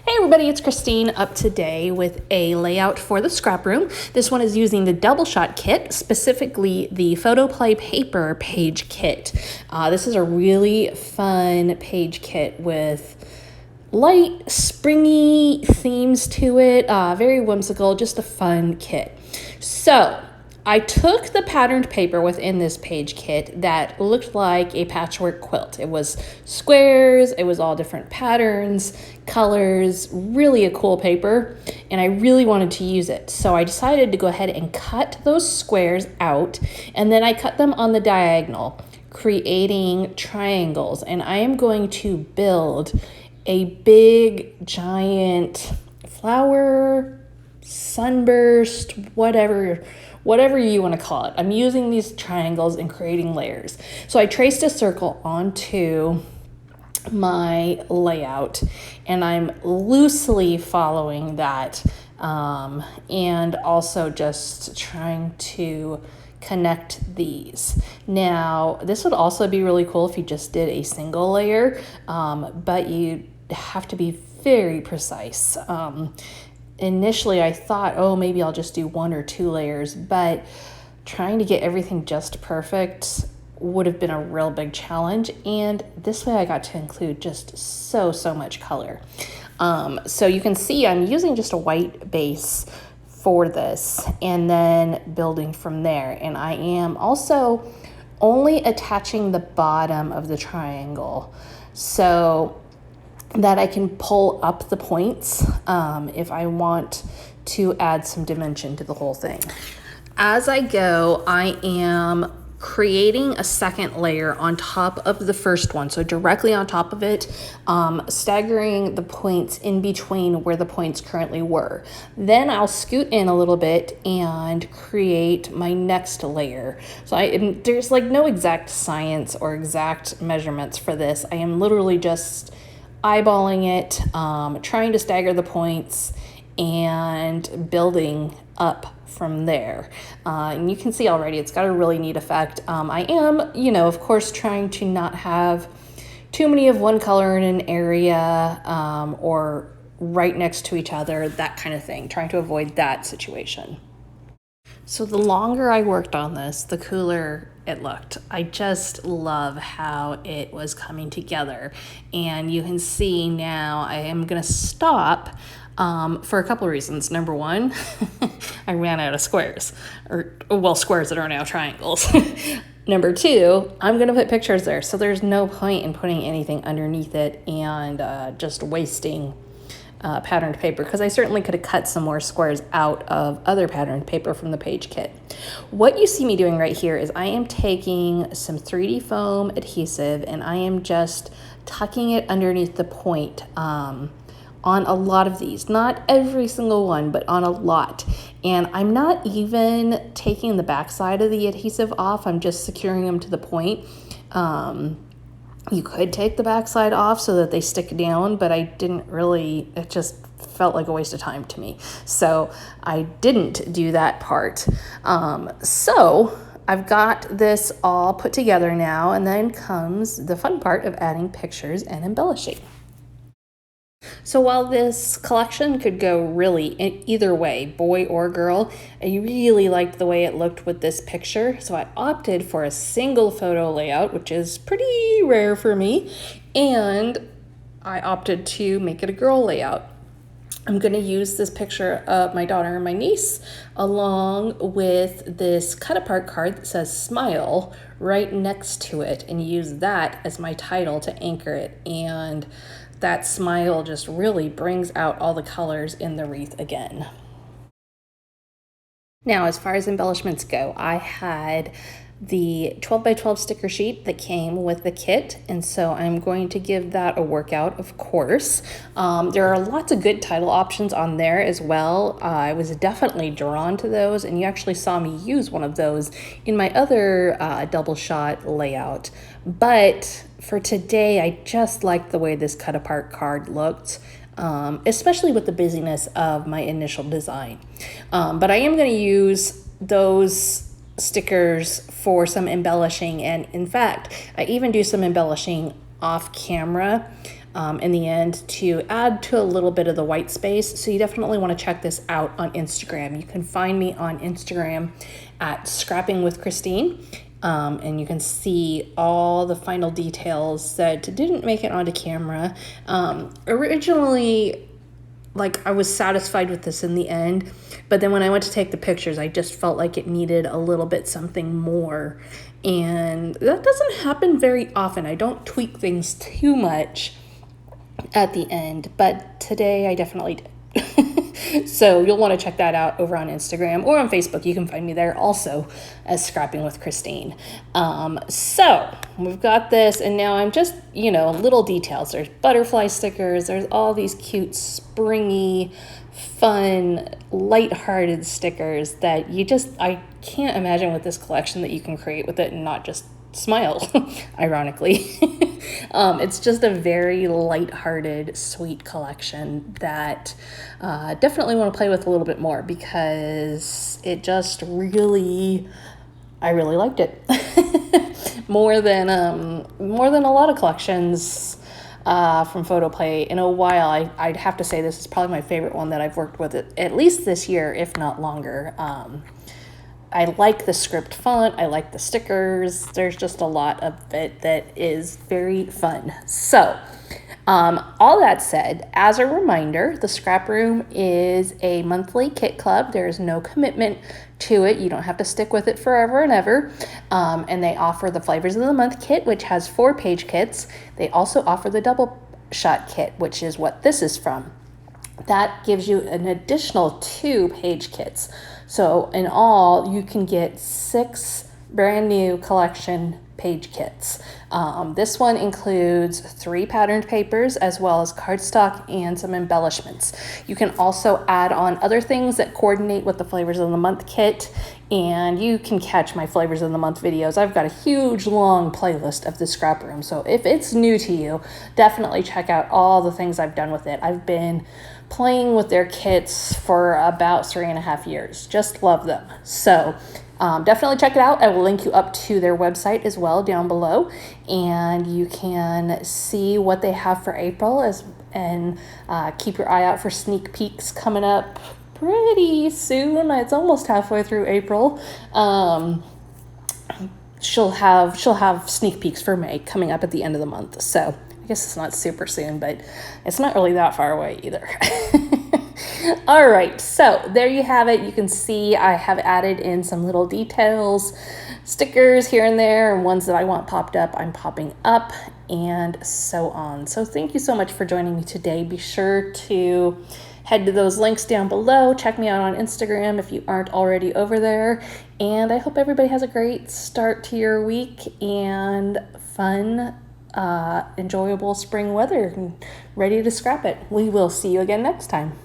Hey everybody, it's Christine up today with a layout for the scrap room. This one is using the DoubleShot kit, specifically the Photo Play Paper page kit. This is a really fun page kit with light, springy themes to it, very whimsical, just a fun kit. So I took the patterned paper within this page kit that looked like a patchwork quilt. It was squares, it was all different patterns, colors, really a cool paper, and I really wanted to use it. So I decided to go ahead and cut those squares out, and then I cut them on the diagonal, creating triangles. And I am going to build a big, giant flower, sunburst, whatever you want to call it. I'm using these triangles and creating layers. So I traced a circle onto my layout and I'm loosely following that, and also just trying to connect these. Now, this would also be really cool if you just did a single layer, but you have to be very precise. Initially I thought, oh, maybe I'll just do 1 or 2 layers, but trying to get everything just perfect would have been a real big challenge. And this way I got to include just so much color. So you can see I'm using just a white base for this and then building from there. And I am also only attaching the bottom of the triangle so that I can pull up the points if I want to add some dimension to the whole thing. As I go, I am creating a second layer on top of the first one, so directly on top of it, staggering the points in between where the points currently were. Then I'll scoot in a little bit and create my next layer. So there's like no exact science or exact measurements for this. I am literally just eyeballing it, trying to stagger the points and building up from there. And you can see already it's got a really neat effect. I am, of course, trying to not have too many of one color in an area, or right next to each other, that kind of thing, trying to avoid that situation. So the longer I worked on this, the cooler it looked. I just love how it was coming together. And you can see now I am gonna stop for a couple of reasons. Number one, I ran out of squares, squares that are now triangles. Number two, I'm gonna put pictures there, so there's no point in putting anything underneath it and just wasting patterned paper, because I certainly could have cut some more squares out of other patterned paper from the page kit. What you see me doing right here is I am taking some 3D foam adhesive and I am just tucking it underneath the point on a lot of these, not every single one, but on a lot. And I'm not even taking the back side of the adhesive off, I'm just securing them to the point. You could take the backside off so that they stick down, but I didn't really, it just felt like a waste of time to me. So I didn't do that part. So I've got this all put together now, and then comes the fun part of adding pictures and embellishing. So while this collection could go really either way, boy or girl, I really liked the way it looked with this picture. So I opted for a single photo layout, which is pretty rare for me. And I opted to make it a girl layout. I'm going to use this picture of my daughter and my niece along with this cut apart card that says smile right next to it, and use that as my title to anchor it. And that smile just really brings out all the colors in the wreath again. Now, as far as embellishments go, I had the 12 by 12 sticker sheet that came with the kit, and so I'm going to give that a workout, of course. There are lots of good title options on there as well. I was definitely drawn to those, and you actually saw me use one of those in my other DoubleShot layout. But for today, I just liked the way this cut apart card looked, especially with the busyness of my initial design. But I am going to use those stickers for some embellishing, and in fact I even do some embellishing off camera in the end to add to a little bit of the white space. So you definitely want to check this out on Instagram. You can find me on Instagram at Scrapping with Christine. And you can see all the final details that didn't make it onto camera. Originally, like, I was satisfied with this in the end, but then when I went to take the pictures, I just felt like it needed a little bit something more. And that doesn't happen very often. I don't tweak things too much at the end, but today I definitely did. So you'll want to check that out over on Instagram or on Facebook. You can find me there also as Scrapping with Christine. So we've got this, and now I'm just, little details. There's butterfly stickers. There's all these cute, springy, fun, lighthearted stickers that I can't imagine with this collection that you can create with it and not just smile, ironically. It's just a very lighthearted, sweet collection that definitely want to play with a little bit more because it just I really liked it. more than a lot of collections from Photoplay in a while. I'd have to say this is probably my favorite one that I've worked with at least this year, if not longer. I like the script font. I like the stickers. There's just a lot of it that is very fun. So, all that said, as a reminder, the Scrap Room is a monthly kit club. There's no commitment to it. You don't have to stick with it forever and ever. And they offer the Flavors of the Month kit, which has 4-page kits. They also offer the DoubleShot kit, which is what this is from. That gives you an additional 2-page kits. So in all, you can get 6 brand new collection page kits. This one includes 3 patterned papers as well as cardstock and some embellishments. You can also add on other things that coordinate with the Flavors of the Month kit, and you can catch my Flavors of the Month videos. I've got a huge long playlist of the Scrap Room, so if it's new to you, definitely check out all the things I've done with it. I've been playing with their kits for about 3.5 years. Just love them. So definitely check it out. I will link you up to their website as well down below, and you can see what they have for April and keep your eye out for sneak peeks coming up pretty soon. It's almost halfway through April. She'll have sneak peeks for May coming up at the end of the month. So I guess it's not super soon, but it's not really that far away either. All right, so there you have it. You can see I have added in some little details, stickers here and there, and ones that I want popped up, I'm popping up, and so on. So thank you so much for joining me today. Be sure to head to those links down below. Check me out on Instagram if you aren't already over there. And I hope everybody has a great start to your week and fun, enjoyable spring weather and ready to scrap it. We will see you again next time.